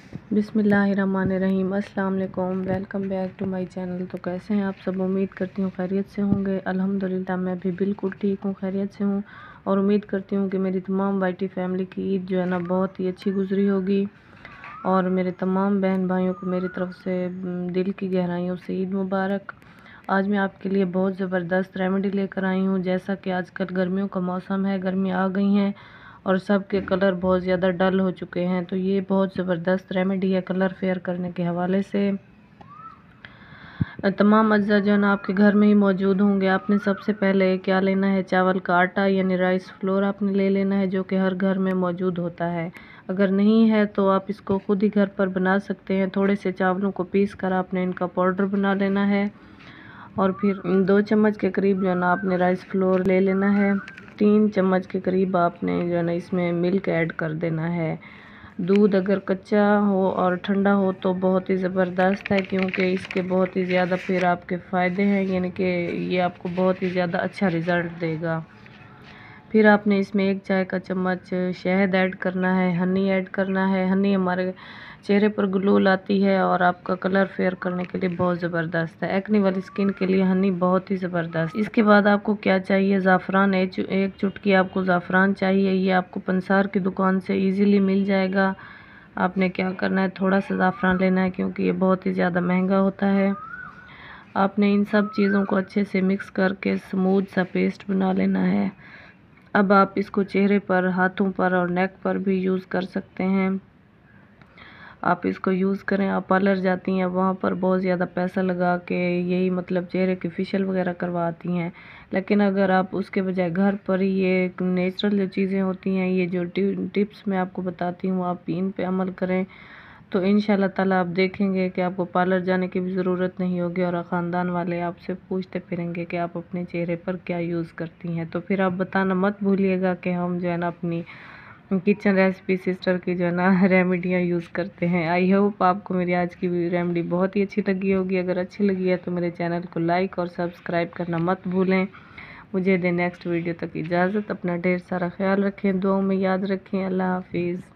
बिस्मिल्लाहिर्रहमानिर्रहीम। अस्सलाम वालेकुम, welcome back to my channel. तो कैसे हैं आप सब? उम्मीद करती हूँ खैरियत से होंगे। अल्हम्दुलिल्लाह मैं भी बिल्कुल ठीक हूँ, खैरियत से हूँ और उम्मीद करती हूँ कि मेरी तमाम वाईटी फैमिली की ईद जो है ना बहुत ही अच्छी गुजरी होगी। और मेरे तमाम बहन भाइयों को मेरी तरफ से दिल की गहराइयों से ईद मुबारक। आज मैं आपके लिए बहुत ज़बरदस्त रेमेडी लेकर आई हूँ। जैसा कि आजकल गर्मियों का मौसम है, गर्मी आ गई हैं और सब के कलर बहुत ज़्यादा डल हो चुके हैं, तो ये बहुत ज़बरदस्त रेमेडी है कलर फेयर करने के हवाले से। तमाम अज्जा जो है ना आपके घर में ही मौजूद होंगे। आपने सबसे पहले क्या लेना है, चावल का आटा यानी राइस फ्लोर आपने ले लेना है, जो कि हर घर में मौजूद होता है। अगर नहीं है तो आप इसको खुद ही घर पर बना सकते हैं। थोड़े से चावलों को पीस कर आपने इनका पाउडर बना लेना है और फिर 2 चम्मच के करीब जो है ना आपने राइस फ्लोर ले लेना है। 3 चम्मच के करीब आपने जो है ना इसमें मिल्क ऐड कर देना है। दूध अगर कच्चा हो और ठंडा हो तो बहुत ही ज़बरदस्त है, क्योंकि इसके बहुत ही ज़्यादा फिर आपके फ़ायदे हैं, यानी कि ये आपको बहुत ही ज़्यादा अच्छा रिज़ल्ट देगा। फिर आपने इसमें 1 चाय का चम्मच शहद ऐड करना है, हनी ऐड करना है। हनी हमारे चेहरे पर ग्लो लाती है और आपका कलर फेयर करने के लिए बहुत ज़बरदस्त है। एक्ने वाली स्किन के लिए हनी बहुत ही ज़बरदस्त। इसके बाद आपको क्या चाहिए, ज़ाफ़रान। एक चुटकी आपको ज़ाफ़रान चाहिए। ये आपको पंसार की दुकान से इजीली मिल जाएगा। आपने क्या करना है, थोड़ा सा ज़ाफ़रान लेना है क्योंकि ये बहुत ही ज़्यादा महंगा होता है। आपने इन सब चीज़ों को अच्छे से मिक्स करके स्मूथ सा पेस्ट बना लेना है। अब आप इसको चेहरे पर, हाथों पर और नेक पर भी यूज़ कर सकते हैं। आप इसको यूज़ करें। आप पार्लर जाती हैं, वहाँ पर बहुत ज़्यादा पैसा लगा के यही मतलब चेहरे की फेशियल वगैरह करवाती हैं, लेकिन अगर आप उसके बजाय घर पर ही ये नेचुरल जो चीज़ें होती हैं, ये जो टिप्स मैं आपको बताती हूँ, आप इन पे अमल करें तो इंशाल्लाह ताला आप देखेंगे कि आपको पार्लर जाने की भी ज़रूरत नहीं होगी और ख़ानदान वाले आपसे पूछते फिरेंगे कि आप अपने चेहरे पर क्या यूज़ करती हैं। तो फिर आप बताना मत भूलिएगा कि हम जो है ना अपनी किचन रेसिपी सिस्टर की जो है ना रेमेडियाँ यूज़ करते हैं। आई होप आपको मेरी आज की रेमेडी बहुत ही अच्छी लगी होगी। अगर अच्छी लगी है तो मेरे चैनल को लाइक और सब्सक्राइब करना मत भूलें। मुझे दें नेक्स्ट वीडियो तक इजाज़त। अपना ढेर सारा ख्याल रखें, दुआओं में याद रखें। अल्लाह हाफिज़।